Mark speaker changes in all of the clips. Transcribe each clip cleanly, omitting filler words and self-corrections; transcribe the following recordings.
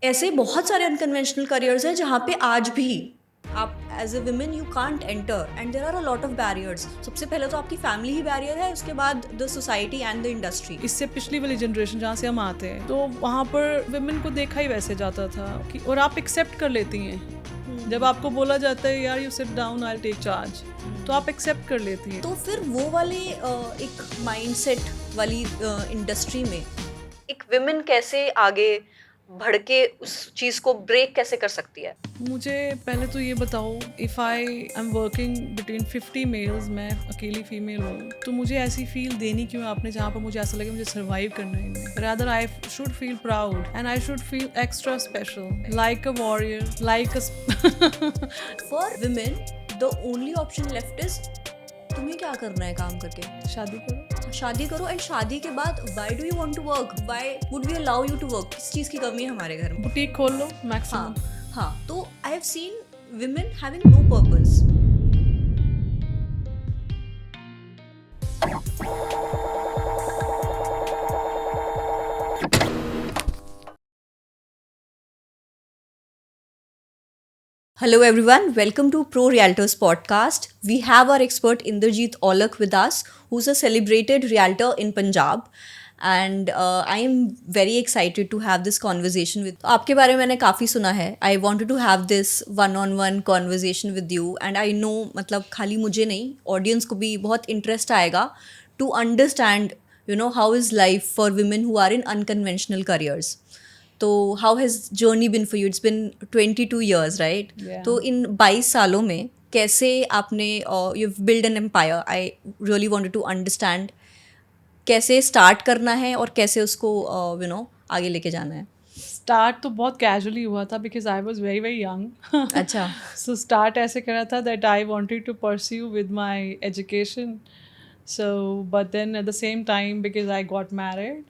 Speaker 1: ऐसे बहुत सारे अनकन्वेंशनल करियर्स हैं जहाँ पे आज भी आप as a women you can't enter and there are a lot of barriers. सबसे पहले तो आपकी फैमिली ही बैरियर है, उसके बाद the society and the industry.
Speaker 2: इससे पिछली वाली जनरेशन जहाँ से हम आते हैं तो वहाँ पर वुमेन को देखा ही वैसे जाता था कि और आप एक्सेप्ट कर लेती हैं। जब आपको बोला जाता है यार you sit down I take charge, तो आप एक्सेप्ट कर लेती हैं।
Speaker 1: तो फिर वो वाले एक माइंडसेट वाली इंडस्ट्री में एक विमेन कैसे आगे बढ़ के उस चीज को ब्रेक कैसे कर सकती है?
Speaker 2: मुझे पहले तो ये बताओ, if I am working between 50 males, मैं अकेली फीमेल हूँ, तो मुझे ऐसी फील देनी क्यों आपने जहाँ पर मुझे ऐसा लगे मुझे सर्वाइव करना है इनमें। Rather I should feel proud and I should feel extra special, like a warrior, like
Speaker 1: for women the only option left is तुम्हें क्या करना है काम करके?
Speaker 2: शादी करो।
Speaker 1: शादी करो। एंड शादी के बाद why do you want to work? Why would we allow you to work? किस चीज़ की कमी है हमारे घर में?
Speaker 2: बुटीक खोल लो मैक्सिमम।
Speaker 1: हाँ, तो आई have scene women having no purpose. Hello everyone, welcome to Pro Realtors podcast. We have our expert Inderjeet Olak with us, who's a celebrated realtor in Punjab. And I am very excited to have this conversation with आपके बारे में मैंने काफ़ी सुना है. I wanted to have this one-on-one conversation with you. And I know मतलब खाली मुझे नहीं, audience को भी बहुत interest आएगा to understand, how is life for women who are in unconventional careers. तो how has journey been for you? It's been 22 years, right? तो इन 22 सालों में कैसे आपने you build an empire? I really wanted to understand कैसे start करना है और कैसे उसको आगे लेके जाना है.
Speaker 2: स्टार्ट तो बहुत कैजुअली हुआ था because I was very very young.
Speaker 1: अच्छा.
Speaker 2: सो स्टार्ट ऐसे करा था that I wanted to pursue with my education. So but then at the same time because I got married,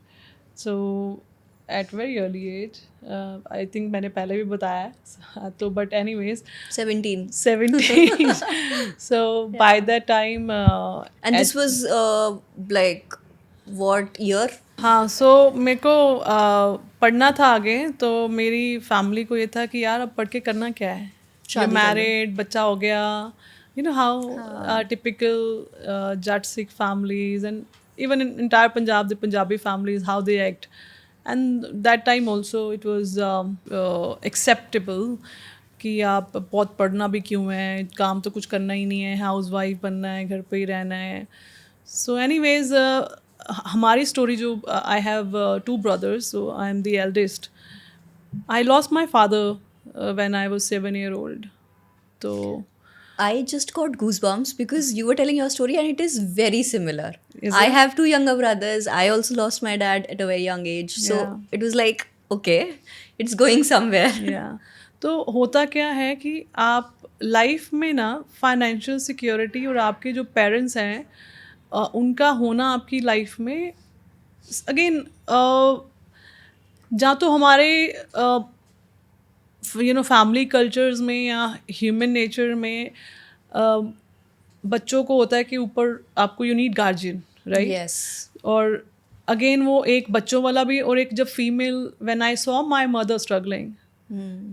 Speaker 2: so at very early age, I think मैंने पहले भी बताया है, तो but anyways
Speaker 1: 17.
Speaker 2: so by that time
Speaker 1: And this was like what year?
Speaker 2: हाँ, सो मेरे को पढ़ना था आगे, तो मेरी फैमिली को ये था कि यार अब पढ़ के करना क्या है, मैरिड, बच्चा हो गया, you know how typical Jat Sikh families and even in entire Punjab the Punjabi families how they act. And that time also it was acceptable कि आप बहुत पढ़ना भी क्यों है, काम तो कुछ करना ही नहीं है, हाउस वाइफ बनना है, घर पे ही रहना है. सो एनीवेज हमारी स्टोरी जो, I have 2 brothers, so I am the eldest. I lost my father when I was 7 year old. So
Speaker 1: I just got goosebumps because you were telling your story and it is very similar. I have 2 younger brothers. I also lost my dad at a very young age. So it was like, okay, it's going somewhere.
Speaker 2: Yeah. तो होता क्या है कि आप life में ना financial security और आपके जो पेरेंट्स हैं उनका होना आपकी लाइफ में अगेन जहाँ तो हमारे फैमिली कल्चर्स में या ह्यूमन नेचर में बच्चों को होता है कि ऊपर आपको you need guardian, right?
Speaker 1: Yes.
Speaker 2: और अगेन वो एक बच्चों वाला भी, और एक जब female, when I saw my mother struggling,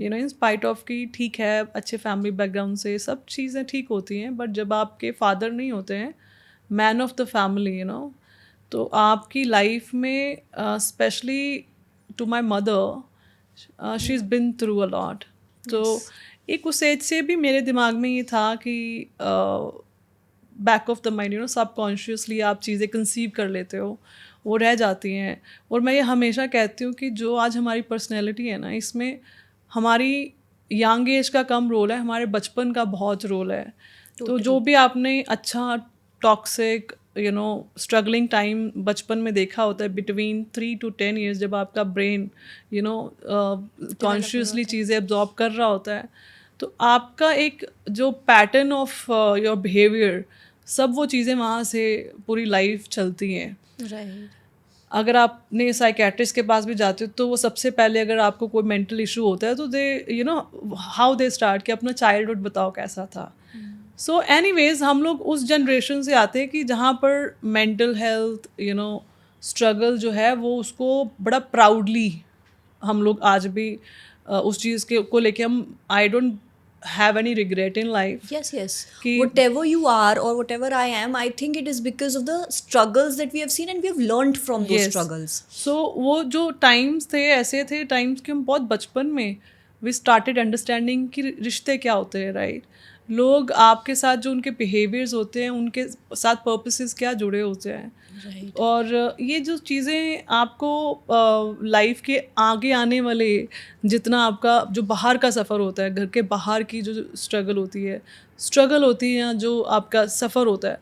Speaker 2: in spite of कि ठीक है अच्छे फैमिली बैकग्राउंड से सब चीज़ें ठीक होती हैं, बट जब आपके फादर नहीं होते हैं मैन ऑफ द फैमिली, तो आपकी लाइफ में specially to my mother, she is been through a lot. तो एक उस एज से भी मेरे दिमाग में ये था कि back of the mind, subconsciously आप चीज़ें कंसीव कर लेते हो, वो रह जाती हैं. और मैं ये हमेशा कहती हूँ कि जो आज हमारी पर्सनैलिटी है ना, इसमें हमारी यंग एज का कम रोल है, हमारे बचपन का बहुत रोल है. तो जो भी आपने अच्छा टॉक्सिक स्ट्रगलिंग टाइम बचपन में देखा होता है बिटवीन 3 to 10 years, जब आपका ब्रेन कॉन्शियसली चीज़ें एब्जॉर्ब कर रहा होता है, तो आपका एक जो पैटर्न ऑफ योर बिहेवियर, सब वो चीज़ें वहाँ से पूरी लाइफ चलती हैं.
Speaker 1: Right.
Speaker 2: अगर आपने साइकेट्रिस्ट के पास भी जाते हो तो वो सबसे पहले अगर आपको कोई मेंटल इशू होता है तो दे हाउ दे स्टार्ट कि अपना चाइल्डहुड बताओ कैसा था. सो एनीवेज हम लोग उस जनरेशन से आते हैं कि जहाँ पर मेंटल हेल्थ स्ट्रगल जो है वो उसको बड़ा प्राउडली हम लोग आज भी उस चीज़ के को लेके हम I don't have any regret in life
Speaker 1: Yes, yes.
Speaker 2: कि
Speaker 1: Whatever you are or whatever I am, I think it is because of the struggles that we have seen and we have learned from those
Speaker 2: Yes.
Speaker 1: struggles.
Speaker 2: सो वो जो times थे ऐसे थे times कि हम बहुत बचपन में वी स्टार्टेड अंडरस्टैंडिंग कि रिश्ते क्या होते हैं, राइट? लोग आपके साथ जो उनके बिहेवियर्स होते हैं उनके साथ पर्पसेस क्या जुड़े होते हैं,
Speaker 1: Right.
Speaker 2: और ये जो चीज़ें आपको लाइफ के आगे आने वाले जितना आपका जो बाहर का सफ़र होता है, घर के बाहर की जो स्ट्रगल होती है या जो आपका सफ़र होता है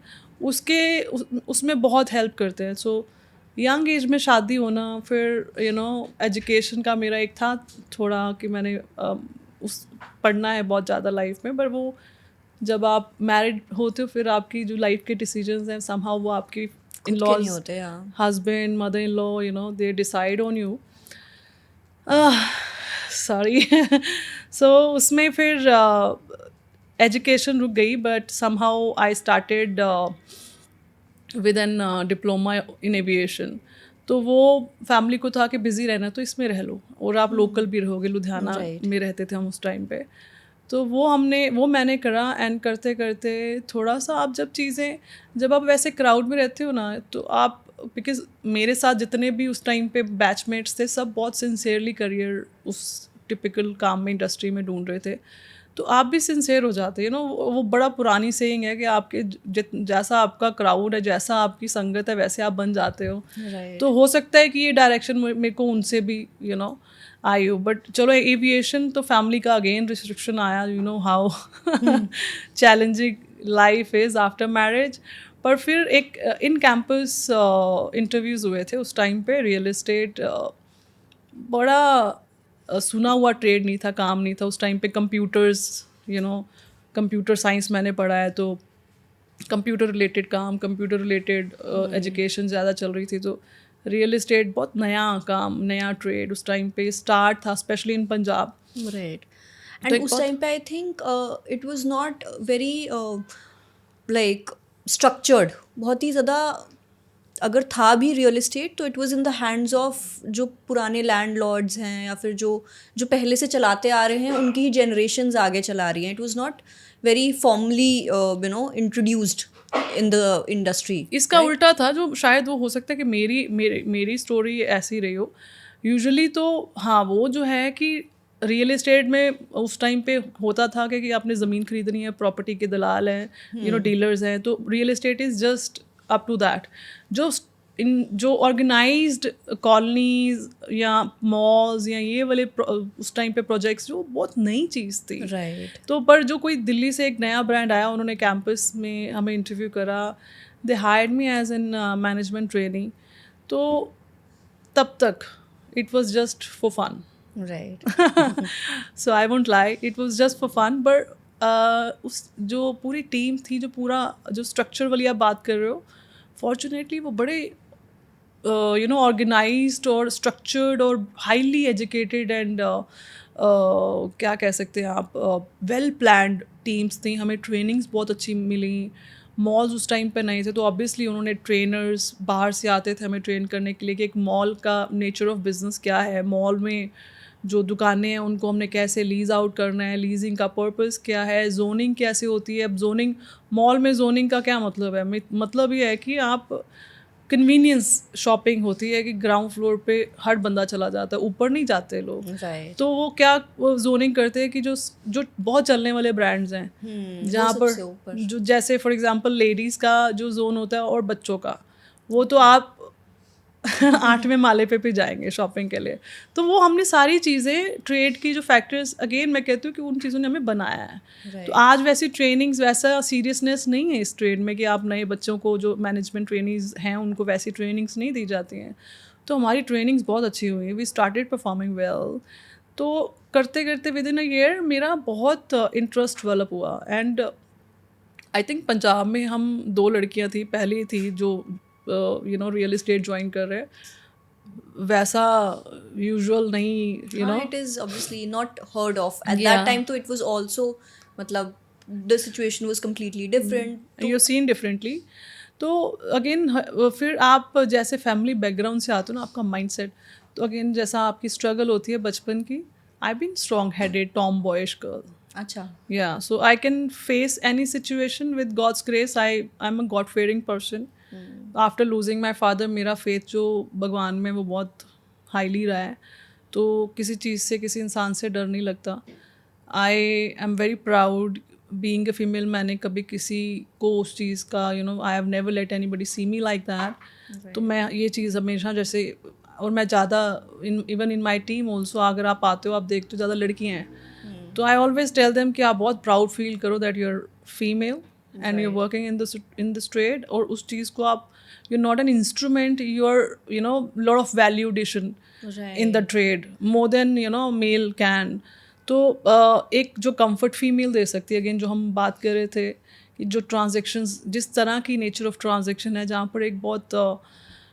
Speaker 2: उसमें बहुत हेल्प करते हैं. सो यंग एज में शादी होना, फिर एजुकेशन का मेरा एक था थोड़ा कि मैंने उस पढ़ना है बहुत ज़्यादा लाइफ में, पर वो जब आप मैरिड होते हो फिर आपकी जो लाइफ के डिसीजंस हैं समहाउ वो आपकी इन
Speaker 1: नहीं
Speaker 2: लॉज,
Speaker 1: होते, हाँ.
Speaker 2: Husband, mother in law, they decide on you. Sorry. So उसमें फिर एजुकेशन रुक गई, but somehow I started with an diploma in aviation. तो वो फैमिली को था कि बिज़ी रहना तो इसमें रह लो, और आप लोकल भी रहोगे, लुधियाना
Speaker 1: Right.
Speaker 2: में रहते थे हम उस टाइम पे. तो वो मैंने करा, एंड करते करते थोड़ा सा आप जब आप वैसे क्राउड में रहते हो ना, तो आप बिकॉज मेरे साथ जितने भी उस टाइम पे बैचमेट्स थे सब बहुत सिंसियरली करियर उस टिपिकल काम में इंडस्ट्री में ढूंढ रहे थे, तो आप भी सिंसियर हो जाते हैं. वो बड़ा पुरानी सेइंग है कि आपके जैसा आपका क्राउड है, जैसा आपकी संगत है, वैसे आप बन जाते हो.
Speaker 1: Right.
Speaker 2: तो हो सकता है कि ये डायरेक्शन मेरे को उनसे भी आई हो. बट चलो एविएशन तो फैमिली का अगेन रिस्ट्रिक्शन आया, how challenging life is after marriage. पर फिर एक इन कैंपस इंटरव्यूज़ हुए थे उस टाइम पे. रियल एस्टेट बड़ा सुना हुआ ट्रेड नहीं था, काम नहीं था उस टाइम पे. कंप्यूटर साइंस मैंने पढ़ा है, तो कंप्यूटर रिलेटेड काम, कंप्यूटर रिलेटेड एजुकेशन ज़्यादा चल रही थी. तो रियल एस्टेट बहुत नया काम, नया ट्रेड उस टाइम पे स्टार्ट था, स्पेशली इन पंजाब.
Speaker 1: Right.
Speaker 2: तो
Speaker 1: And
Speaker 2: एक
Speaker 1: उस
Speaker 2: बहुत-
Speaker 1: time पे I think it was not very like structured. बहुत ही ज़्यादा अगर था भी रियल इस्टेट तो it was in the hands of जो पुराने लैंडलॉर्ड्स हैं या फिर जो जो पहले से चलाते आ रहे हैं, उनकी ही जनरेशन्स आगे चला रही हैं. It was not very formally introduced in the industry.
Speaker 2: इसका उल्टा था, जो शायद वो हो सकता है कि मेरी स्टोरी ऐसी रही हो. यूजुअली तो हाँ, वो जो है कि रियल एस्टेट में उस टाइम पे होता था कि आपने ज़मीन खरीदनी है, प्रॉपर्टी के दलाल हैं, डीलर्स हैं, तो real estate is just up to that. जो ऑर्गेनाइज्ड कॉलोनीज या मॉल्स या ये वाले उस टाइम पे प्रोजेक्ट्स जो बहुत नई चीज़ थी.
Speaker 1: राइट.
Speaker 2: तो पर जो कोई दिल्ली से एक नया ब्रांड आया, उन्होंने कैंपस में हमें इंटरव्यू करा, they hired me as an management training. तो तब तक it was just for fun.
Speaker 1: Right.
Speaker 2: So I won't lie, it was just for fun. But उस जो पूरी टीम थी, जो स्ट्रक्चर वाली आप बात कर रहे हो, फॉर्चुनेटली वो बड़े ऑर्गेनाइज्ड और स्ट्रक्चर्ड और हाईली एजुकेटेड एंड क्या कह सकते हैं आप, वेल प्लान्ड टीम्स थी. हमें ट्रेनिंग्स बहुत अच्छी मिली. मॉल्स उस टाइम पे नहीं थे, तो ऑब्वियसली उन्होंने ट्रेनर्स बाहर से आते थे हमें ट्रेन करने के लिए कि एक मॉल का नेचर ऑफ बिजनेस क्या है, मॉल में जो दुकानें हैं उनको हमने कैसे लीज आउट करना है, लीजिंग का पर्पस क्या है, जोनिंग कैसे होती है. अब जोनिंग, मॉल में जोनिंग का क्या मतलब है? मतलब ये है कि आप कन्वीनियंस शॉपिंग होती है कि ग्राउंड फ्लोर पे हर बंदा चला जाता है, ऊपर नहीं जाते लोग.
Speaker 1: राइट.
Speaker 2: तो वो क्या जोनिंग करते हैं कि जो बहुत चलने वाले ब्रांड्स हैं, जहाँ पर जो जैसे फॉर एग्जांपल लेडीज़ का जो जोन होता है और बच्चों का, वो तो आप 8वें माले पे भी जाएंगे शॉपिंग के लिए. तो वो हमने सारी चीज़ें ट्रेड की जो फैक्टर्स, अगेन मैं कहती हूँ कि उन चीज़ों ने हमें बनाया है. तो आज वैसी ट्रेनिंग्स, वैसा सीरियसनेस नहीं है इस ट्रेड में कि आप नए बच्चों को, जो मैनेजमेंट ट्रेनिंग्स हैं, उनको वैसी ट्रेनिंग्स नहीं दी जाती हैं. तो हमारी ट्रेनिंग्स बहुत अच्छी हुई, वी स्टार्टेड परफॉर्मिंग वेल. तो करते करते विद इन अ ईयर मेरा बहुत इंटरेस्ट डेवलप हुआ. एंड आई थिंक पंजाब में हम 2 लड़कियाँ थी, पहली थी जो रियल एस्टेट ज्वाइन कर रहे हैं. वैसा यूजुअल नहीं,
Speaker 1: it is obviously not heard of at
Speaker 2: Yeah.
Speaker 1: that time. तो it was also मतलब the situation was completely different.
Speaker 2: You seen differently. तो अगेन फिर आप जैसे फैमिली बैकग्राउंड से आते हो ना, आपका माइंडसेट, तो अगेन जैसा आपकी स्ट्रगल होती है बचपन की, I been strong headed tomboyish girl.
Speaker 1: अच्छा.
Speaker 2: Yeah, so I can face any situation with God's grace. I'm a God fearing person. After losing my father, मेरा faith जो भगवान में वो बहुत हाईली रहा है, तो किसी चीज़ से किसी इंसान से डर नहीं लगता. I am very proud being a female. मैंने कभी किसी को उस चीज़ का I have never let anybody see me like that. तो मैं ये चीज़ हमेशा जैसे, और मैं ज़्यादा even in my team also, अगर आप आते हो आप देखते हो ज़्यादा लड़कियाँ हैं, तो आई ऑलवेज टेल देम कि आप बहुत प्राउड फील करो that you are female and you are working in this trade. और उस चीज़ को आप, you are not an instrument, you are lot of value addition in the trade more than male can. तो एक जो comfort female दे सकती है, अगेन जो हम बात कर रहे थे कि जो ट्रांजेक्शंस, जिस तरह की नेचर ऑफ ट्रांजेक्शन है जहाँ पर एक बहुत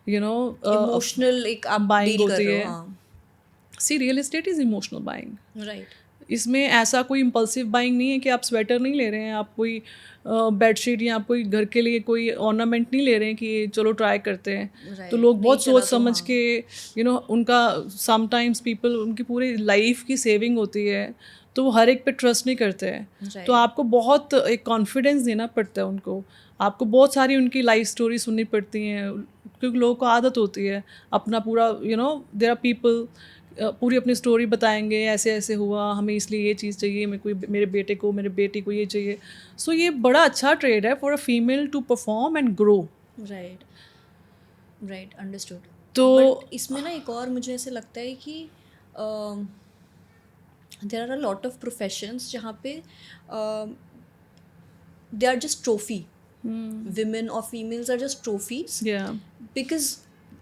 Speaker 1: इमोशनल एक आप
Speaker 2: बाइंग
Speaker 1: डील कर
Speaker 2: होती
Speaker 1: रहे
Speaker 2: है.
Speaker 1: हो. हाँ.
Speaker 2: See real estate is emotional buying.
Speaker 1: Right.
Speaker 2: इसमें ऐसा कोई इम्पल्सिव बाइंग नहीं है कि आप स्वेटर नहीं ले रहे हैं, आप कोई बेडशीट या आप कोई घर के लिए कोई ऑर्नामेंट नहीं ले रहे हैं कि चलो ट्राई करते हैं. तो लोग बहुत सोच समझ के उनका समटाइम्स पीपल उनकी पूरी लाइफ की सेविंग होती है, तो वो हर एक पे ट्रस्ट नहीं करते हैं. तो आपको बहुत एक कॉन्फिडेंस देना पड़ता है उनको. आपको बहुत सारी उनकी लाइफ स्टोरी सुननी पड़ती हैं, क्योंकि लोगों को आदत होती है अपना पूरा देयर आर पीपल पूरी अपनी स्टोरी बताएंगे, ऐसे ऐसे हुआ, हमें इसलिए ये चीज़ चाहिए, मेरे बेटे को, मेरे बेटी को ये चाहिए. सो ये बड़ा अच्छा ट्रेड है for a female to perform and grow.
Speaker 1: Right. Right. Understood.
Speaker 2: तो
Speaker 1: इसमें ना एक और मुझे ऐसे लगता है कि there are a lot of professions जहाँ पे they are just trophy. Women or females are just trophies.
Speaker 2: yeah,
Speaker 1: Because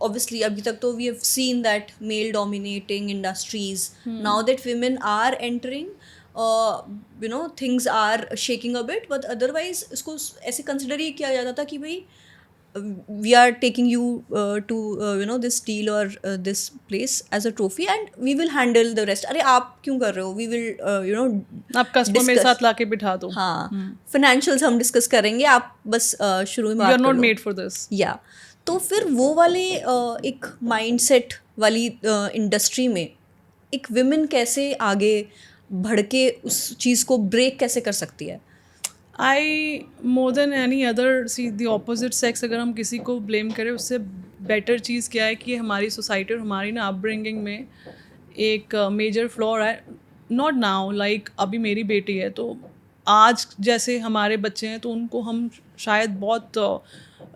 Speaker 1: obviously abhi tak to we have seen that male dominating industries. Now that women are entering, things are shaking a bit, but otherwise इसको ऐसे consider ही किया जाता था कि भाई we are taking you to this deal or this place as a trophy and we will handle the rest. अरे आप क्यों कर रहे हो? We will
Speaker 2: आप कस्टमर मेरे साथ लाके बिठा दो.
Speaker 1: हाँ, फाइनेंशियल्स हम डिस्कस करेंगे, आप बस शुरू में
Speaker 2: यू
Speaker 1: बात
Speaker 2: आर
Speaker 1: कर
Speaker 2: not
Speaker 1: low.
Speaker 2: Made for this.
Speaker 1: या तो फिर वो वाले एक माइंडसेट वाली इंडस्ट्री में एक विमेन कैसे आगे बढ़ के उस चीज़ को ब्रेक कैसे कर सकती है?
Speaker 2: I more than any other see the opposite sex, अगर हम किसी को ब्लेम करें, उससे बेटर चीज़ क्या है कि हमारी सोसाइटी और हमारी ना अपब्रिंगिंग में एक मेजर फ्लॉ है. नॉट नाउ, लाइक अभी मेरी बेटी है, तो आज जैसे हमारे बच्चे हैं तो उनको हम शायद बहुत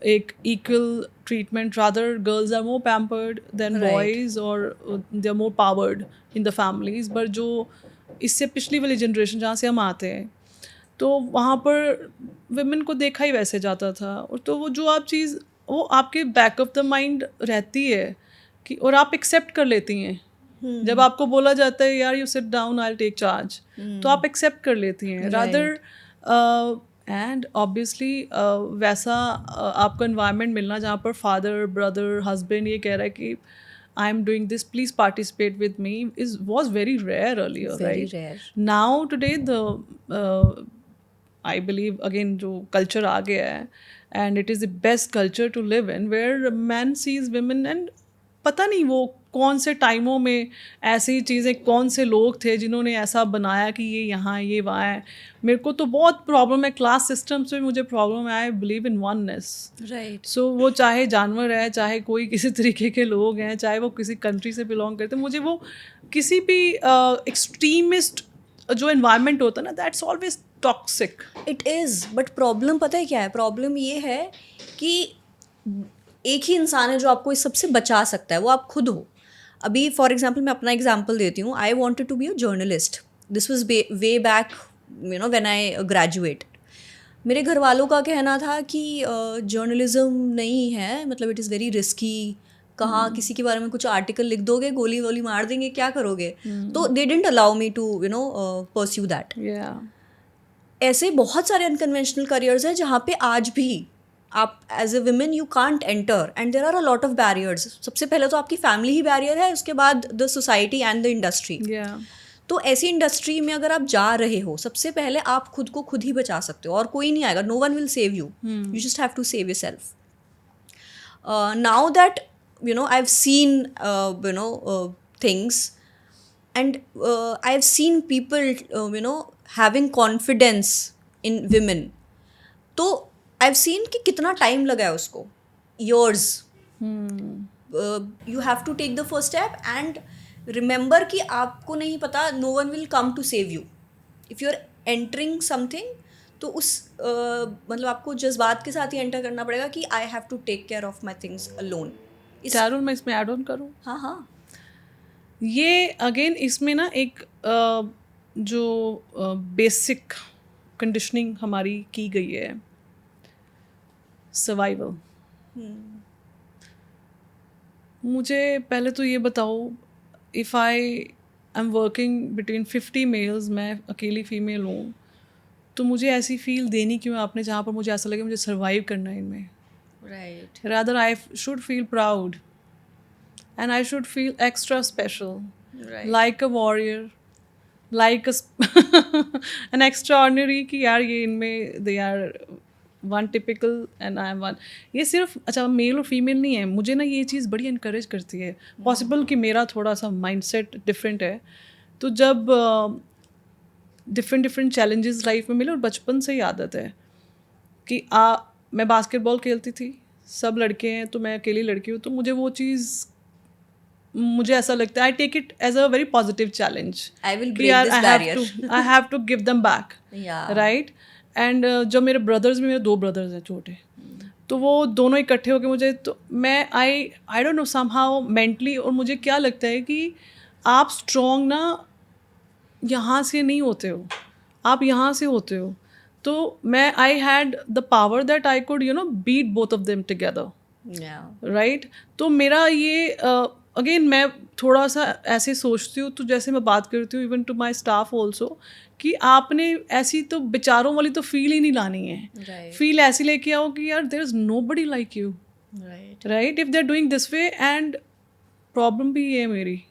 Speaker 2: एक equal treatment, rather girls are more pampered than boys और they are more powered in the families. But जो इससे पिछली वाली जनरेशन जहाँ से हम आते हैं, तो वहाँ पर विमेन को देखा ही वैसे जाता था. और तो वो जो आप चीज़ वो आपके बैक ऑफ द माइंड रहती है कि, और आप एक्सेप्ट कर लेती हैं. जब आपको बोला जाता है यार you sit down, I will take charge, तो आप एक्सेप्ट कर लेती हैं रादर. एंड ऑब्वियसली वैसा आपको एनवायरनमेंट मिलना जहाँ पर फादर, ब्रदर, हस्बैंड ये कह रहा है कि I am doing this, please participate with me, was very rare earlier.
Speaker 1: Very
Speaker 2: right?
Speaker 1: rare.
Speaker 2: Now today I believe again जो culture आ गया है, and it is the best culture to live in where man sees women, and पता नहीं वो कौन से टाइमों में ऐसी चीज़ें, कौन से लोग थे जिन्होंने ऐसा बनाया कि ये यहाँ ये वहाँ है. मेरे को तो बहुत प्रॉब्लम है क्लास सिस्टम से, मुझे प्रॉब्लम है. I believe in oneness.
Speaker 1: Right.
Speaker 2: So वो चाहे जानवर है, चाहे कोई किसी तरीके के लोग हैं, चाहे वो किसी कंट्री से बिलोंग करते हैं, मुझे वो किसी भी एक्सट्रीमिस्ट जो एनवायरनमेंट होता है ना, that's always toxic.
Speaker 1: It is. But problem पता है क्या है? प्रॉब्लम ये है कि एक ही इंसान है जो आपको इस सबसे बचा सकता है, वो आप खुद हो. अभी फॉर एग्जाम्पल मैं अपना एग्जाम्पल देती हूँ. I wanted to be a journalist. This was way back when I graduated. मेरे घर वालों का कहना था कि जर्नलिज्म नहीं है, मतलब इट इज़ वेरी रिस्की. कहाँ किसी के बारे में कुछ आर्टिकल लिख दोगे, गोली वोली मार देंगे, क्या करोगे? तो they didn't allow me to pursue that. ऐसे बहुत सारे अनकन्वेंशनल करियर्स हैं जहाँ पे आज भी आप as a women you can't enter, and there are a lot of barriers. सबसे पहले तो आपकी फैमिली ही बैरियर है, उसके बाद the society and the industry. तो ऐसी इंडस्ट्री में अगर आप जा रहे हो, सबसे पहले आप खुद को खुद ही बचा सकते हो और कोई नहीं आएगा. No one will save you. You just have to save yourself. Now that I've seen things, and I've seen people having confidence in women. तो I've seen कि कितना टाइम लगा है उसको, years. You have to take the first step and remember कि आपको नहीं पता, no one will come to save you if you're entering something. तो उस मतलब आपको जज्बात के साथ ही एंटर करना पड़ेगा कि I have to take care of my things alone.
Speaker 2: Charul, मैं इसमें ऐड ऑन करूँ?
Speaker 1: हाँ हाँ.
Speaker 2: ये अगेन इसमें ना एक जो बेसिक कंडीशनिंग हमारी की गई है, सर्वाइवल. मुझे पहले तो ये बताओ, if I am working between 50 males, मैं अकेली फ़ीमेल हूँ, तो मुझे ऐसी फील देनी क्यों है आपने जहाँ पर मुझे ऐसा लगे मुझे सर्वाइव करना है इनमें.
Speaker 1: Right.
Speaker 2: Rather I should feel proud and I should feel extra special,
Speaker 1: Right.
Speaker 2: like a warrior, like an extraordinary कि यार ये इनमें they are one typical and I am one. ये सिर्फ अच्छा मेल और फीमेल नहीं है, मुझे ना ये चीज़ बड़ी इनकरेज करती है. पॉसिबल कि मेरा थोड़ा सा माइंडसेट डिफरेंट है, तो जब डिफरेंट चैलेंजेस लाइफ में मिले, और बचपन से ही आदत है कि मैं बास्केटबॉल खेलती थी, सब लड़के हैं तो मैं अकेली लड़की हूँ, तो मुझे वो चीज़, मुझे ऐसा लगता है I take it as a very positive challenge.
Speaker 1: I will break this barrier.
Speaker 2: I have to give them back.
Speaker 1: Yeah.
Speaker 2: Right. And जब मेरे ब्रदर्स भी, मेरे 2 ब्रदर्स हैं छोटे, तो वो दोनों इकट्ठे होके मुझे, तो मैं आई डोंट नो समहाउ मेंटली, और मुझे क्या लगता है कि आप स्ट्रॉन्ग ना यहाँ से नहीं होते हो, आप यहाँ से होते हो. तो मैं I had the power that I could beat both of them together.
Speaker 1: Yeah.
Speaker 2: Right. तो मेरा ये अगेन मैं थोड़ा सा ऐसे सोचती हूँ, तो जैसे मैं बात करती हूँ even to my staff also, कि आपने ऐसी तो बेचारों वाली तो फील ही नहीं लानी है.
Speaker 1: Right.
Speaker 2: फील ऐसी लेके आओ कि यार there is nobody like you.
Speaker 1: Right.
Speaker 2: Right. If they are doing this way, and problem भी ये है मेरी,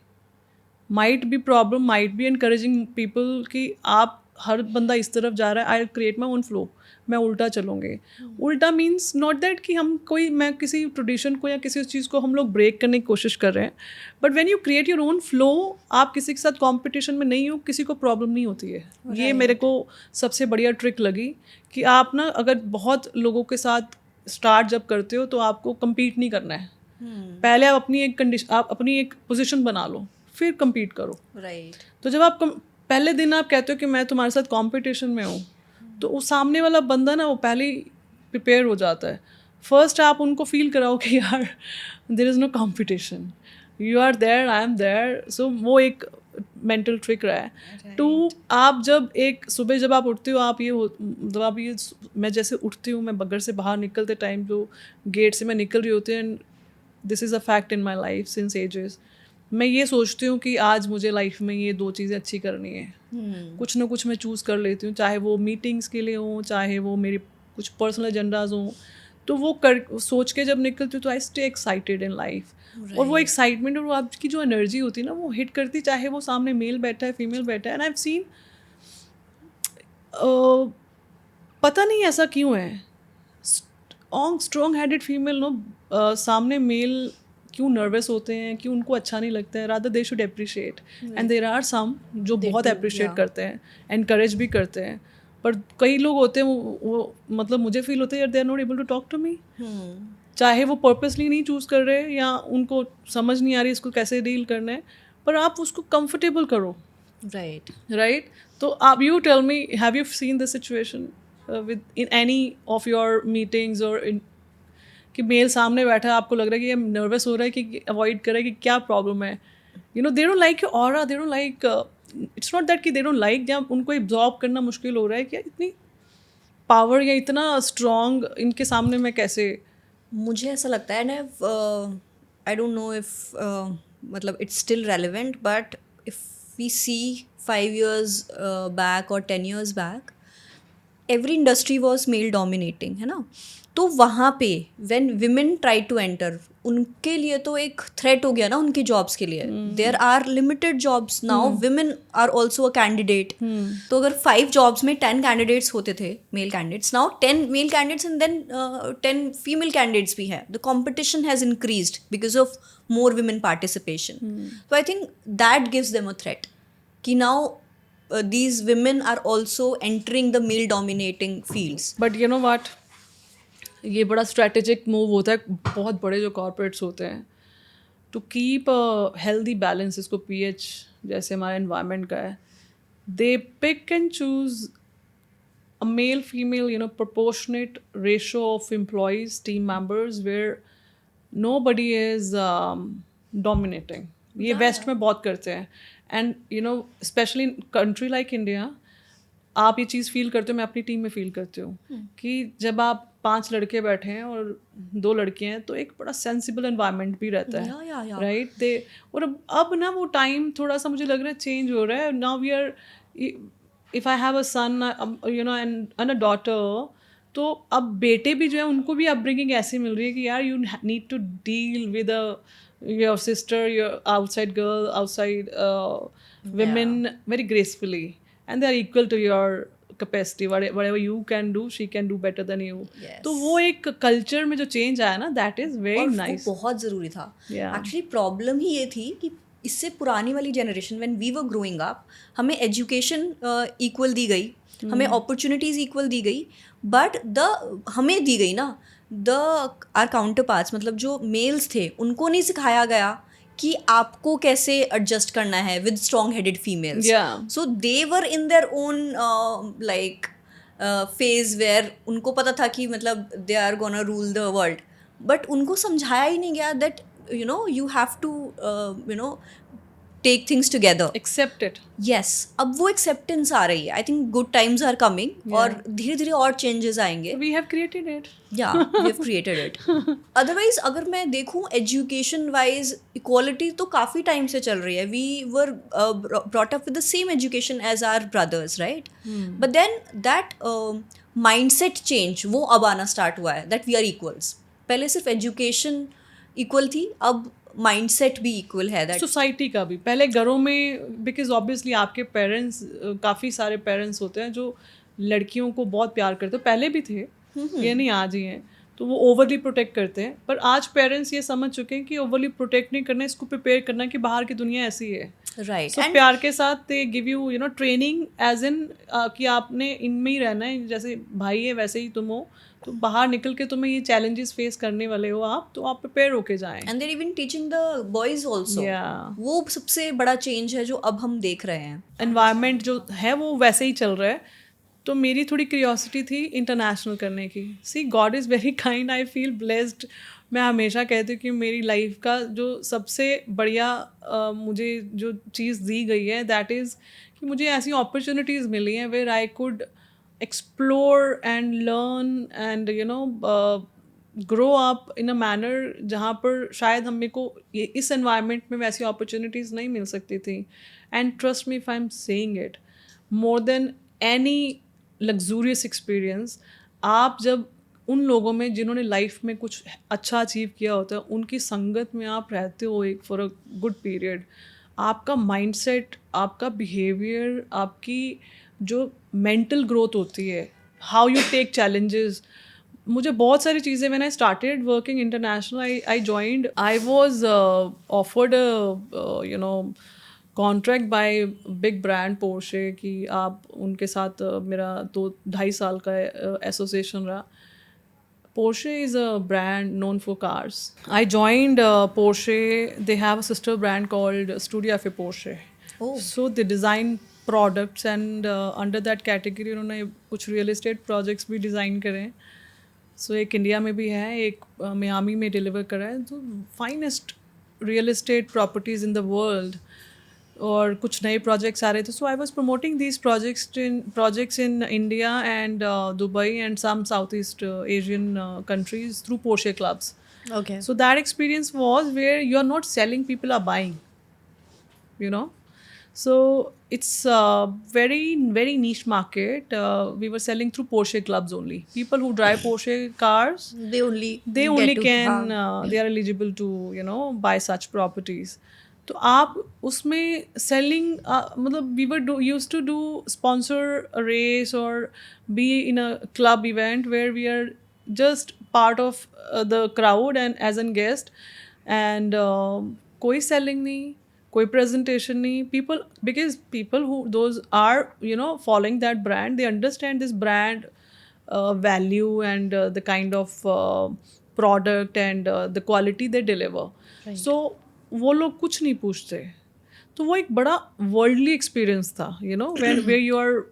Speaker 2: might be problem, might be encouraging people कि आप हर बंदा इस तरफ जा रहा है, I create my own flow, मैं उल्टा चलूँगी. उल्टा मीन्स नॉट दैट कि हम कोई, मैं किसी ट्रेडिशन को या किसी चीज़ को हम लोग ब्रेक करने की कोशिश कर रहे हैं, but when you create your own flow, आप किसी के साथ कंपटीशन में नहीं हो, किसी को प्रॉब्लम नहीं होती है. ये मेरे को सबसे बढ़िया ट्रिक लगी कि आप ना अगर बहुत लोगों के साथ स्टार्ट जब करते हो, तो आपको कम्पीट नहीं करना है. पहले आप अपनी एक कंडीशन, आप अपनी एक पोजिशन बना लो, फिर कम्पीट करो.
Speaker 1: Right.
Speaker 2: तो जब आप पहले दिन आप कहते हो कि मैं तुम्हारे साथ कंपटीशन में हूँ, तो वो सामने वाला बंदा ना वो पहले ही प्रिपेयर हो जाता है. फर्स्ट आप उनको फील कराओ कि यार there is no competition, you are there, I am there. So वो एक मेंटल ट्रिक रहा है. टू, आप जब एक सुबह जब आप उठते हो, आप ये मतलब आप ये, मैं जैसे उठती हूँ, मैं बगर से बाहर निकलते टाइम जो गेट से मैं निकल रही होती हूँ, and this is a fact in my life since ages, मैं ये सोचती हूँ कि आज मुझे लाइफ में ये 2 चीज़ें अच्छी करनी है. कुछ ना कुछ मैं चूज़ कर लेती हूँ, चाहे वो मीटिंग्स के लिए हों, चाहे वो मेरी कुछ पर्सनल एजेंडाज हों. तो वो सोच के जब निकलती हूँ, तो I stay excited in life. और वो एक्साइटमेंट और वो आपकी जो एनर्जी होती है ना, वो हिट करती, चाहे वो सामने मेल बैठा है, फीमेल बैठा है. एंड आई हैव सीन, पता नहीं ऐसा क्यों है, स्ट्रॉन्ग हेडेड फीमेल नो, सामने मेल क्यों नर्वस होते हैं, क्यों उनको अच्छा नहीं लगता है. Rather they should appreciate, and there are some जो बहुत अप्रिशिएट करते हैं, एनकरेज भी करते हैं. पर कई लोग होते हैं वो मतलब मुझे फील होता है यार they are not able to talk to me. चाहे वो पर्पसली नहीं चूज़ कर रहे, या उनको समझ नहीं आ रही इसको कैसे डील करना है, पर आप उसको कंफर्टेबल करो.
Speaker 1: Right.
Speaker 2: राइट. तो आप you tell me, have you seen this situation within any of your meetings, और इन कि मेल सामने बैठा है, आपको लग रहा है कि ये नर्वस हो रहा है कि अवॉइड करे कि क्या प्रॉब्लम है. They don't like your aura, they don't like, it's not that कि दे डोंट लाइक, जब उनको एब्जॉर्ब करना मुश्किल हो रहा है कि इतनी पावर या इतना स्ट्रॉन्ग इनके सामने मैं कैसे.
Speaker 1: मुझे ऐसा लगता है ना, आई डोंट नो इफ मतलब it's still relevant, but if we see 5 years back और 10 years back, every industry was male dominating, है ना. तो वहाँ पे when women try to enter, उनके लिए तो एक थ्रेट हो गया ना उनकी जॉब्स के लिए. There are limited jobs now, women are also a candidate. तो अगर 5 जॉब्स में 10 कैंडिडेट्स होते थे, male candidates, now 10 male candidates and then 10 female candidates भी हैं. The competition has increased because of more women participation. तो I think that gives them a threat कि now these women are also entering the male dominating fields.
Speaker 2: But you know what, ये बड़ा strategic move होता है बहुत बड़े जो corporates होते हैं to keep a healthy balance. इसको पीएच जैसे हमारे एनवायरनमेंट का है, they pick and choose a male female, you know, proportionate ratio of employees, team members, where nobody is dominating. ये वेस्ट में बहुत करते हैं. And you know specially country like India, आप ये चीज़ फील करते हो, मैं अपनी टीम में फील करती हूँ कि जब आप 5 लड़के बैठे हैं और 2 लड़कियाँ हैं तो एक बड़ा सेंसिबल एनवायरनमेंट भी रहता है, राइट? दे और अब ना वो टाइम थोड़ा सा मुझे लग रहा है चेंज हो रहा है. Now we are, if I have a son you know and a daughter, तो अब बेटे भी जो है उनको भी अपब्रिंगिंग ऐसी मिल रही है कि यार you need to deal with your sister, your outside girl, outside women very gracefully, and they are equal to your capacity. Whatever you can do, she can do better than you. तो वो एक culture में जो change आया ना, that is very nice.
Speaker 1: वो बहुत ज़रूरी था. एक्चुअली प्रॉब्लम ही ये थी कि इससे पुरानी वाली generation, when we were growing up, हमें एजुकेशन इक्वल दी गई, हमें अपॉर्चुनिटीज़ इक्वल दी गई, बट हमें दी गई ना, आर काउंटर पार्ट्स, मतलब जो मेल्स थे, उनको नहीं सिखाया गया कि आपको कैसे एडजस्ट करना है with strong headed females. So they were in their own like phase where उनको पता था कि मतलब they are gonna rule the world, but उनको समझाया ही नहीं गया that you know you have to you know take things together,
Speaker 2: accept it.
Speaker 1: yes, अब वो acceptance आ रही है. I think good times are coming. और धीरे धीरे और changes आएंगे.
Speaker 2: We have created it.
Speaker 1: Yeah, we have created it. Otherwise अगर मैं देखूँ education wise equality तो काफ़ी टाइम से चल रही है. We were brought up with the same education as our brothers, right? But then that mindset change वो अब आना start हुआ है that we are equals. पहले सिर्फ education equal थी, अब माइंडसेट भी इक्वल है. दैट
Speaker 2: सोसाइटी का भी, पहले घरों में, बिकॉज ऑब्वियसली आपके पेरेंट्स, काफ़ी सारे पेरेंट्स होते हैं जो लड़कियों को बहुत प्यार करते हैं, पहले भी थे, ये नहीं आज ही हैं, तो वो ओवरली प्रोटेक्ट करते हैं. पर आज पेरेंट्स ये समझ चुके हैं कि ओवरली प्रोटेक्ट नहीं करना, इसको प्रिपेयर करना कि बाहर की दुनिया ऐसी है,
Speaker 1: राइट.
Speaker 2: सो प्यार के साथ they give you you know training as in कि आपने इनमें ही रहना है, जैसे भाई है वैसे ही तुम हो, तो बाहर निकल के तुम्हें ये चैलेंजेस फेस करने वाले हो आप, तो आप प्रिपेयर होके जाएं.
Speaker 1: And they're even teaching the boys also. वो सबसे बड़ा चेंज है जो अब हम देख रहे हैं.
Speaker 2: एनवायरनमेंट जो है वो वैसे ही चल रहा है. तो मेरी थोड़ी क्यूरियोसिटी थी इंटरनेशनल करने की. See God is very kind, I feel blessed. मैं हमेशा कहती हूँ कि मेरी लाइफ का जो सबसे बढ़िया मुझे जो चीज़ दी गई है, दैट इज़ कि मुझे ऐसी अपॉर्चुनिटीज़ मिली हैं where I could explore and learn and you know grow up in a manner जहाँ पर शायद हमें को इस environment में वैसी opportunities नहीं मिल सकती थी. And trust me if I'm saying it, more than any luxurious experience, आप जब उन लोगों में जिन्होंने लाइफ में कुछ अच्छा अचीव किया होता है, उनकी संगत में आप रहते हो एक फॉर अ गुड पीरियड, आपका माइंडसेट, आपका बिहेवियर, आपकी जो मेंटल ग्रोथ होती है, हाउ यू टेक चैलेंजेस, मुझे बहुत सारी चीज़ें, when I started working international, I joined, I was offered you know contract by big brand Porsche कि आप उनके साथ मेरा 2-2.5 साल का एसोसिएशन रहा. Porsche is a brand known for cars. I joined Porsche. They have a sister brand called Studio F Porsche.
Speaker 1: Oh.
Speaker 2: So they design products and under that category उन्होंने कुछ रियल एस्टेट प्रोजेक्ट्स भी design करे हैं. सो एक India में भी है, एक मियामी में डिलीवर करा है, तो finest real estate properties in the world, और कुछ नए प्रोजेक्ट्स आ रहे थे. So I was promoting these projects in India and Dubai and some South East Asian countries through Porsche clubs.
Speaker 1: Okay.
Speaker 2: So that experience was where you are not selling, people are buying, you know. So it's a very niche market. We were selling through Porsche clubs only. People who drive Porsche cars,
Speaker 1: they only
Speaker 2: they
Speaker 1: get
Speaker 2: only
Speaker 1: to,
Speaker 2: can
Speaker 1: हाँ,
Speaker 2: they are eligible to buy such properties. तो आप उसमें selling मतलब we were use to do sponsor race और be in a club event where we are just part of the crowd and as an guest and कोई selling नहीं, कोई presentation नहीं. People, because people who those are following that brand, they understand this brand value and the kind of product and the quality they deliver.
Speaker 1: Right.
Speaker 2: So वो लोग कुछ नहीं पूछते. तो वो एक बड़ा वर्ल्डली एक्सपीरियंस था, where you are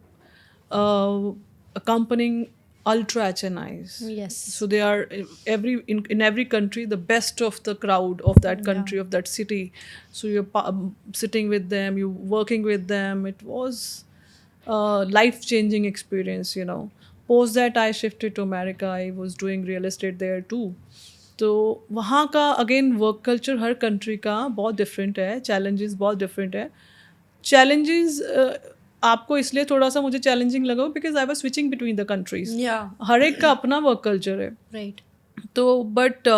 Speaker 2: accompanying ultra HNIs.
Speaker 1: Yes.
Speaker 2: So they are in every country the best of the crowd of that country, of that city. So you're sitting with them, you working with them. It was a life-changing experience. Post that I shifted to America. I was doing real estate there too. तो वहाँ का again work culture हर country का बहुत different है, challenges बहुत different है. Challenges आपको इसलिए थोड़ा सा मुझे चैलेंजिंग लगा because I was switching between the countries.
Speaker 1: yeah,
Speaker 2: हर एक का अपना वर्क कल्चर है.
Speaker 1: right.
Speaker 2: तो बट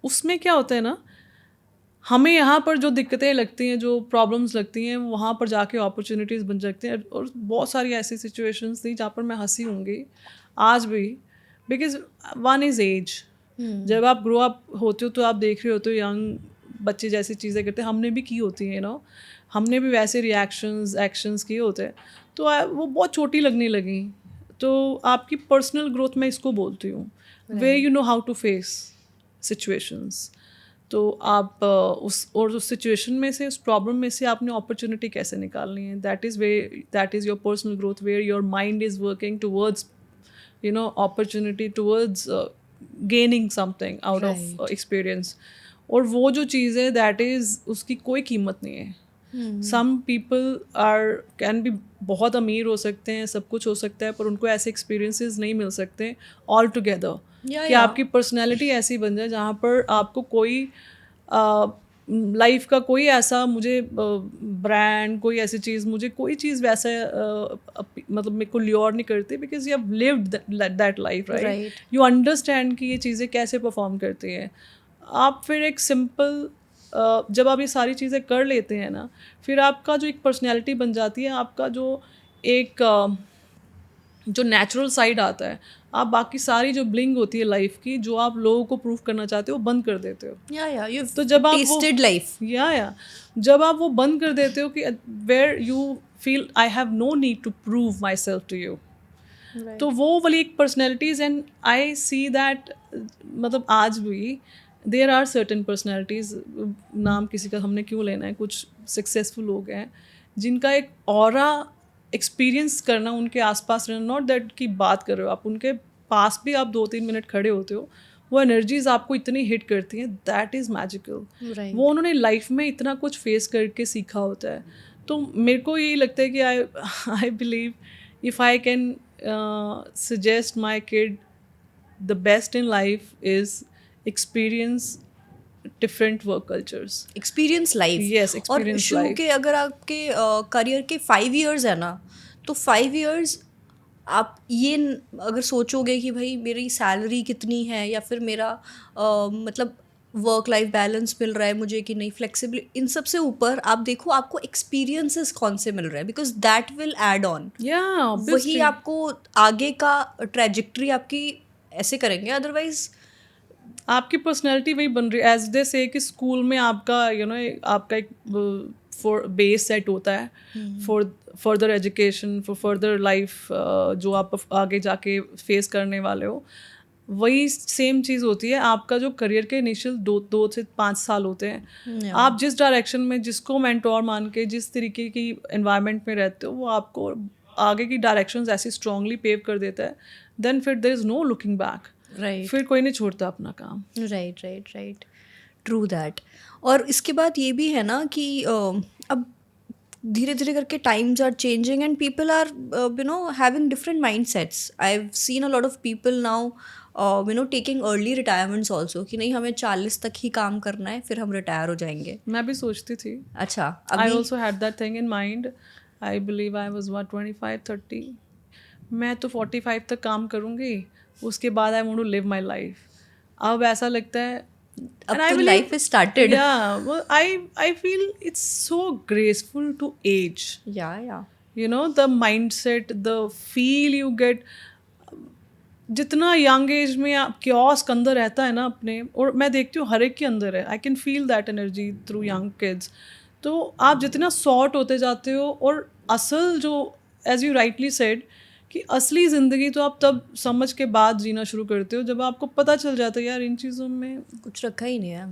Speaker 2: उसमें क्या होता है ना, हमें यहाँ पर जो दिक्कतें लगती हैं, जो प्रॉब्लम्स लगती हैं, वहाँ पर जाके अपॉर्चुनिटीज़ बन सकती हैं. और बहुत सारी ऐसी सिचुएशंस थी जहाँ पर मैं हंसी होंगी आज भी, बिकॉज वन इज़ एज. जब आप ग्रो अप होते हो तो आप देख रहे होते हो यंग बच्चे जैसी चीज़ें करते हैं, हमने भी की होती हैं. हमने भी वैसे रिएक्शंस एक्शंस किए होते हैं. तो वो बहुत छोटी लगने लगी. तो आपकी पर्सनल ग्रोथ मैं इसको बोलती हूँ, way you know how to face situations. तो आप उस सिचुएशन में से, उस प्रॉब्लम में से आपने अपॉर्चुनिटी कैसे निकालनी है. That is your personal growth, where your mind is working towards opportunity, towards gaining something out of experience. और वो जो चीज़ है दैट इज़, उसकी कोई कीमत नहीं है. सम पीपल कैन बी बहुत अमीर हो सकते हैं, सब कुछ हो सकता है, पर उनको ऐसे एक्सपीरियंसेस नहीं मिल सकते ऑल टुगेदर कि आपकी पर्सनैलिटी ऐसी बन जाए जहाँ पर आपको कोई लाइफ का कोई ऐसा मुझे ब्रांड, कोई ऐसी चीज़, मुझे कोई चीज़ वैसा मतलब मेरे को ल्योर नहीं करती. Because you have lived that life, right. You understand कि ये चीज़ें कैसे परफॉर्म करती हैं. आप फिर एक सिंपल जब आप ये सारी चीज़ें कर लेते हैं ना, फिर आपका जो एक पर्सनैलिटी बन जाती है, आपका जो एक जो नेचुरल साइड आता है, आप बाकी सारी जो ब्लिंग होती है लाइफ की, जो आप लोगों को प्रूव करना चाहते हो, बंद कर देते हो.
Speaker 1: तो जब आप tasted life,
Speaker 2: जब आप वो बंद कर देते हो कि where you feel I have no need to prove myself to you. तो वो वाली एक personalities, and I see that, मतलब आज भी देयर आर सर्टन पर्सनैलिटीज़, नाम किसी का हमने क्यों लेना है, कुछ सक्सेसफुल लोग हैं जिनका एक ऑरा एक्सपीरियंस करना, उनके आसपास रहना, नॉट दैट की बात कर रहे हो आप, उनके पास भी आप 2-3 मिनट खड़े होते हो, वो एनर्जीज आपको इतनी हिट करती हैं, दैट इज़ मैजिकल. वो उन्होंने लाइफ में इतना कुछ फेस करके सीखा होता है. तो मेरे को यही लगता है कि I believe if I can suggest my kid the best in life is experience different work cultures,
Speaker 1: experience life.
Speaker 2: Yes,
Speaker 1: और
Speaker 2: experience
Speaker 1: शुरू
Speaker 2: life.
Speaker 1: के अगर आपके करियर के 5 years है ना, तो 5 years आप ये अगर सोचोगे कि भाई मेरी सैलरी कितनी है, या फिर मेरा मतलब वर्क लाइफ बैलेंस मिल रहा है मुझे कि नहीं, फ्लेक्सिबिलिटी, इन सब से ऊपर आप देखो आपको एक्सपीरियंसेस कौन से मिल रहे हैं, because that will add on. वही आपको आगे का ट्रेजेक्ट्री आपकी ऐसे करेंगे. अदरवाइज
Speaker 2: आपकी पर्सनैलिटी वही बन रही है. एज दे से कि स्कूल में आपका आपका एक बेस सेट होता है for further education, for further life, जो आप आगे जाके फेस करने वाले हो. वही सेम चीज़ होती है. आपका जो करियर के इनिशियल 2 से 5 साल होते हैं, आप जिस डायरेक्शन में, जिसको मेंटोर मान के, जिस तरीके की एनवायरनमेंट में रहते हो, वो आपको आगे की डायरेक्शंस ऐसी स्ट्रांगली पेव कर देता है. देन फिर there is no looking back. फिर कोई नहीं छोड़ता अपना काम.
Speaker 1: Right, true that. और इसके बाद ये भी है ना कि अब धीरे धीरे करके times are changing and people are having different mindsets. I have seen a lot of people now taking early retirements also, कि नहीं हमें 40 तक ही काम करना है, फिर हम रिटायर हो जाएंगे.
Speaker 2: मैं भी सोचती थी.
Speaker 1: अच्छा,
Speaker 2: I also had that thing in mind. I believe I was 25-30. मैं तो 45 तक काम करूँगी, उसके बाद I want to live my life. अब ऐसा लगता है,
Speaker 1: अब
Speaker 2: and I
Speaker 1: तो
Speaker 2: believe,
Speaker 1: life is started.
Speaker 2: yeah, well, I feel it's so graceful to age.
Speaker 1: या
Speaker 2: You know, the mindset, the feel you get. जितना यंग एज में आप क्योस के अंदर रहता है ना अपने, और मैं देखती हूँ हर एक के अंदर है. I can feel that energy through young kids. तो आप जितना सॉर्ट होते जाते हो, और असल जो, एज यू राइटली सेड, कि असली ज़िंदगी तो आप तब समझ के बाद जीना शुरू करते हो जब आपको पता चल जाता है यार इन चीज़ों में
Speaker 1: कुछ रखा ही नहीं है.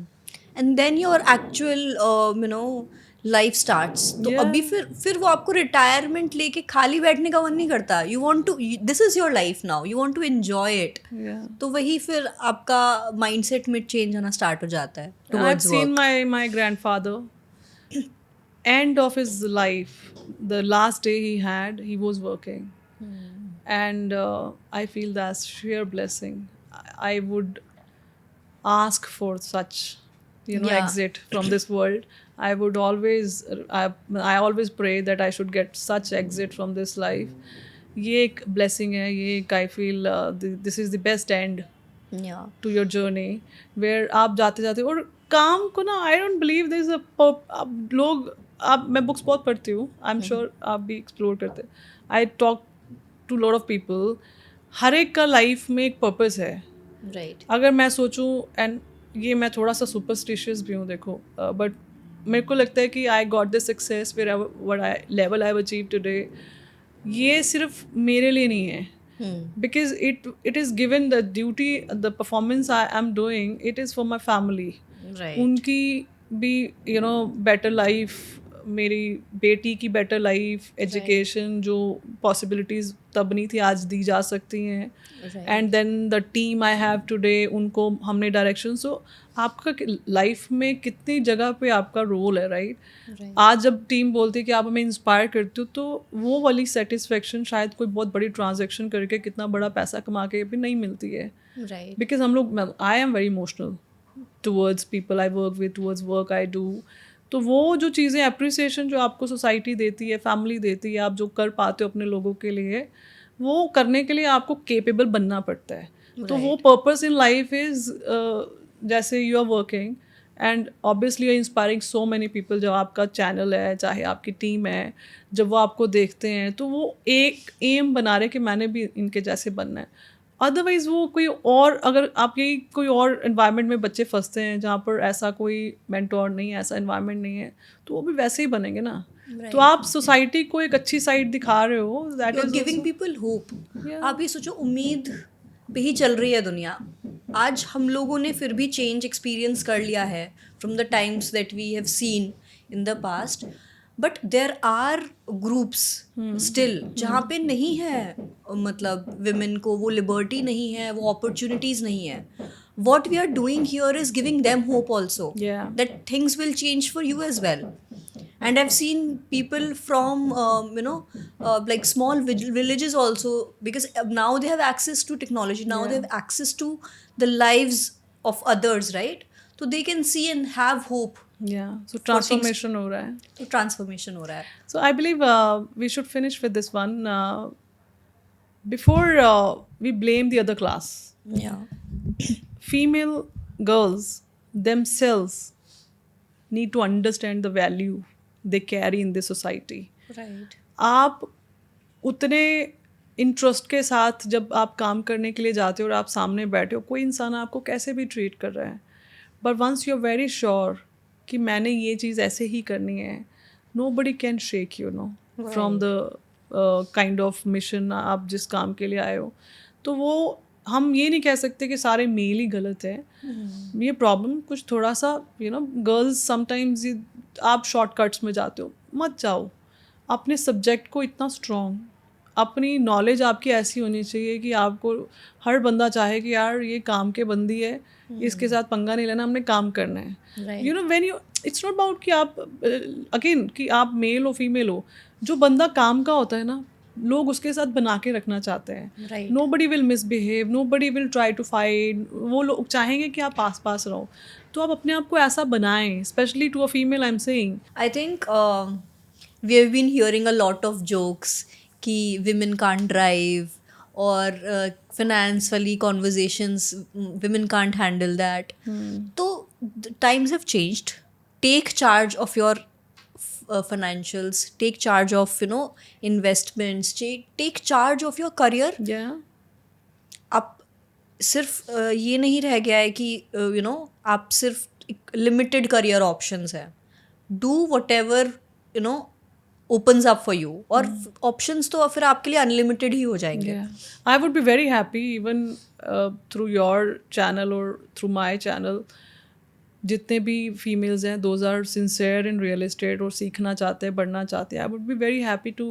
Speaker 1: And then your actual you know life starts. तो
Speaker 2: Yeah.
Speaker 1: अभी फिर वो आपको रिटायरमेंट लेके खाली बैठने का मन नहीं करता. You want to, this is your life now, you want to enjoy it.
Speaker 2: Yeah.
Speaker 1: तो वही फिर आपका माइंडसेट में चेंज होना स्टार्ट हो जाता है
Speaker 2: I've
Speaker 1: towards
Speaker 2: seen
Speaker 1: work.
Speaker 2: my grandfather, end of his life, the last day he had, he was working. And I feel that's sheer blessing. I would ask for such, you know,
Speaker 1: Yeah.
Speaker 2: exit from this world. I would always, I always pray that I should get such exit from this life. ये एक blessing है, ये एक I feel this is the best end
Speaker 1: या
Speaker 2: to your journey, where आप जाते जाते, और काम को ना, I don't believe there is a अब लोग, आप, मैं बुक्स बहुत पढ़ती हूँ, I'm sure आप भी एक्सप्लोर करते हैं. I talk to lot of people. हर एक का लाइफ में एक पर्पस है.
Speaker 1: राइट.
Speaker 2: अगर मैं सोचूं, एंड ये मैं थोड़ा सा सुपरस्टिशियस भी हूँ देखो, बट मेरे को लगता है कि I got this success where what I level I have achieve today, ये सिर्फ मेरे लिए नहीं है. Because it is given the duty, the performance I am doing, it is for my family.
Speaker 1: Right.
Speaker 2: उनकी भी यू नो बेटर लाइफ, मेरी बेटी की बेटर लाइफ, एजुकेशन, जो पॉसिबिलिटीज़ तब नहीं थी आज दी जा सकती हैं. And then the team I have today, उनको हमने डायरेक्शन. सो आपका लाइफ में कितनी जगह पे आपका रोल है, राइट? आज जब टीम बोलती है कि आप हमें इंस्पायर करते हो, तो वो वाली सेटिस्फेक्शन शायद कोई बहुत बड़ी ट्रांजेक्शन करके कितना बड़ा पैसा कमा के भी नहीं मिलती है.
Speaker 1: राइट.
Speaker 2: बिकॉज हम लोग, I am very emotional towards people I work with, towards work I do. तो वो जो चीज़ें, अप्रिसिएशन जो आपको सोसाइटी देती है, फैमिली देती है, आप जो कर पाते हो अपने लोगों के लिए, वो करने के लिए आपको केपेबल बनना पड़ता है. तो वो पर्पस इन लाइफ इज़, जैसे you are working and obviously you are inspiring so many people. जब आपका चैनल है, चाहे आपकी टीम है, जब वो आपको देखते हैं, तो वो एक एम बना रहे कि मैंने भी इनके जैसे बनना है. अदरवाइज़ वो कोई और, अगर आप यही कोई और इन्वायरमेंट में बच्चे फंसते हैं जहाँ पर ऐसा कोई मेंटोर नहीं है, ऐसा इन्वायरमेंट नहीं है, तो वो भी वैसे ही बनेंगे ना. तो आप सोसाइटी को एक अच्छी साइड दिखा रहे हो, that is
Speaker 1: giving people hope.
Speaker 2: Yeah.
Speaker 1: आप ये सोचो, उम्मीद पे ही चल रही है दुनिया. आज हम लोगों ने फिर भी चेंज एक्सपीरियंस कर लिया है from the times that we have seen in the past. But there are groups still जहाँ पे नहीं है, मतलब विमेन को वो लिबर्टी नहीं है, वो अपॉर्चुनिटीज नहीं है. What we are doing here is giving them hope also
Speaker 2: Yeah.
Speaker 1: that things will change for you as well. And I've seen people from like small villages also, because now they have access to technology, now they have access to the lives of others, right? So they can see and have hope.
Speaker 2: Yeah, so transformation हो रहा है.
Speaker 1: तो transformation हो रहा है.
Speaker 2: So I believe we should finish with this one. Before we blame the other class,
Speaker 1: Yeah.
Speaker 2: female girls themselves need to understand the value they carry in this society.
Speaker 1: Right.
Speaker 2: आप उतने interest के साथ जब आप काम करने के लिए जाते हो और आप सामने बैठे हो, कोई इंसान आपको कैसे भी ट्रीट कर रहा है, but once you are very sure कि मैंने ये चीज़ ऐसे ही करनी है, nobody can shake you know from the kind of mission आप जिस काम के लिए आए हो. तो वो हम ये नहीं कह सकते कि सारे मेल ही गलत है. ये प्रॉब्लम कुछ थोड़ा सा, यू नो, गर्ल्स समटाइम्स आप शॉर्टकट्स में जाते हो, मत जाओ. अपने सब्जेक्ट को इतना स्ट्रॉन्ग, अपनी नॉलेज आपकी ऐसी होनी चाहिए कि आपको हर बंदा चाहे कि यार ये काम के बंदी है, इसके साथ पंगा नहीं लेना, हमने काम करना है. You know, when you, it's not about कि आप अगेन कि आप मेल हो फीमेल हो, जो बंदा काम का होता है ना, लोग उसके साथ बना के रखना चाहते हैं.
Speaker 1: Right.
Speaker 2: Nobody will misbehave, nobody will try to fight. वो लोग चाहेंगे कि आप पास पास रहो. तो आप अपने आप को ऐसा बनाएं, specially to a female I am saying.
Speaker 1: I think we have been hearing a lot of jokes कि women can't drive और finance वाली conversations women can't handle that. तो times have changed. Take charge of your financials, take charge of investments, take charge of your career.
Speaker 2: Yeah.
Speaker 1: आप सिर्फ ये नहीं रह गया है कि आप सिर्फ लिमिटेड करियर ऑप्शंस है. Do what ever opens up for you और options तो फिर आपके लिए अनलिमिटेड ही हो जाएंगे.
Speaker 2: Yeah. I would be very happy even through your channel or through my channel. जितने भी females हैं, those are sincere in real estate और सीखना चाहते हैं, बढ़ना चाहते हैं. I would be very happy to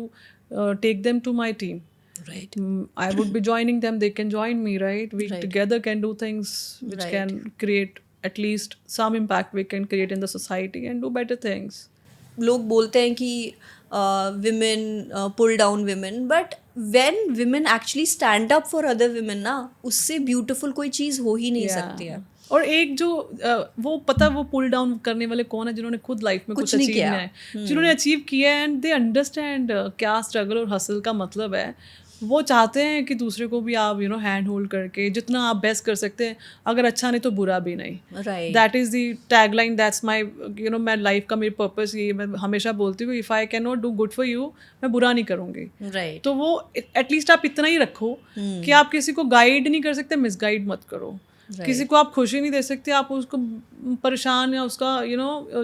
Speaker 2: take them to my team.
Speaker 1: Right.
Speaker 2: I would be joining them. They can join me, right? We
Speaker 1: Right.
Speaker 2: together can do things which
Speaker 1: Right.
Speaker 2: can create at least some impact we can create in the society and do better things.
Speaker 1: लोग बोलते हैं कि women pull down women, but when women actually stand up for other women ना, उससे beautiful कोई चीज़ हो ही नहीं
Speaker 2: Yeah.
Speaker 1: सकती है.
Speaker 2: और एक जो वो पता वो पुल डाउन करने वाले कौन है जिन्होंने खुद लाइफ में कुछ
Speaker 1: नहीं
Speaker 2: अचीव
Speaker 1: किया.
Speaker 2: किया है, जिन्होंने अचीव किया है एंड दे अंडरस्टैंड क्या स्ट्रगल और हसल का मतलब है. वो चाहते हैं कि दूसरे को भी आप हैंड होल्ड करके जितना आप बेस्ट कर सकते हैं, अगर अच्छा नहीं तो बुरा भी नहीं.
Speaker 1: Right.
Speaker 2: That is the tag line, that's my मैं लाइफ का मेरी पर्पस ये मैं हमेशा बोलती हूँ, if I can not do good for you, मैं बुरा नहीं करूँगी.
Speaker 1: Right.
Speaker 2: तो वो एटलीस्ट आप इतना ही रखो कि आप किसी को गाइड नहीं कर सकते, मिसगाइड मत करो. किसी को आप खुशी नहीं दे सकते, आप उसको परेशान या उसका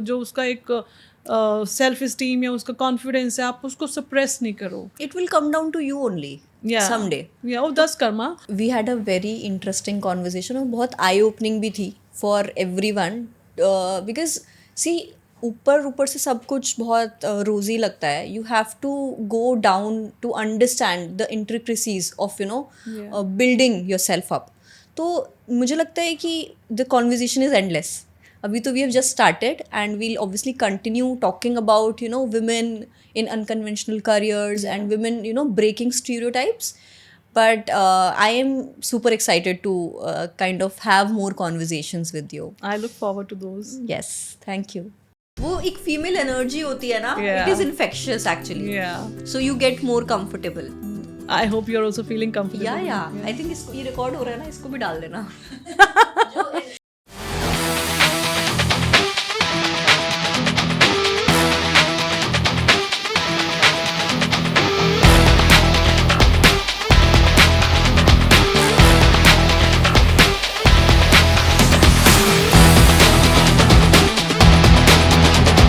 Speaker 2: जो उसका एक सेल्फ इस्टीम या उसका कॉन्फिडेंस है, आप उसको सप्रेस नहीं करो.
Speaker 1: It will come down to you only someday.
Speaker 2: वो 10 Karma.
Speaker 1: We had a very interesting conversation और बहुत eye opening भी थी for everyone because see ऊपर से सब कुछ बहुत रोजी लगता है. You have to go down to understand the intricacies of building yourself up. तो मुझे लगता है कि the conversation is endless. अभी तो we have just started and we'll obviously continue talking about women in unconventional careers and women breaking stereotypes. But I am super excited to kind of have more conversations with you.
Speaker 2: I look forward to those.
Speaker 1: Yes, thank you. वो एक female energy होती है ना,
Speaker 2: Yeah.
Speaker 1: it is infectious actually.
Speaker 2: Yeah.
Speaker 1: So you get more comfortable.
Speaker 2: I hope you're also feeling comfortable.
Speaker 1: Yeah. I think इसको ये record हो रहा है ना, इसको भी डाल देना.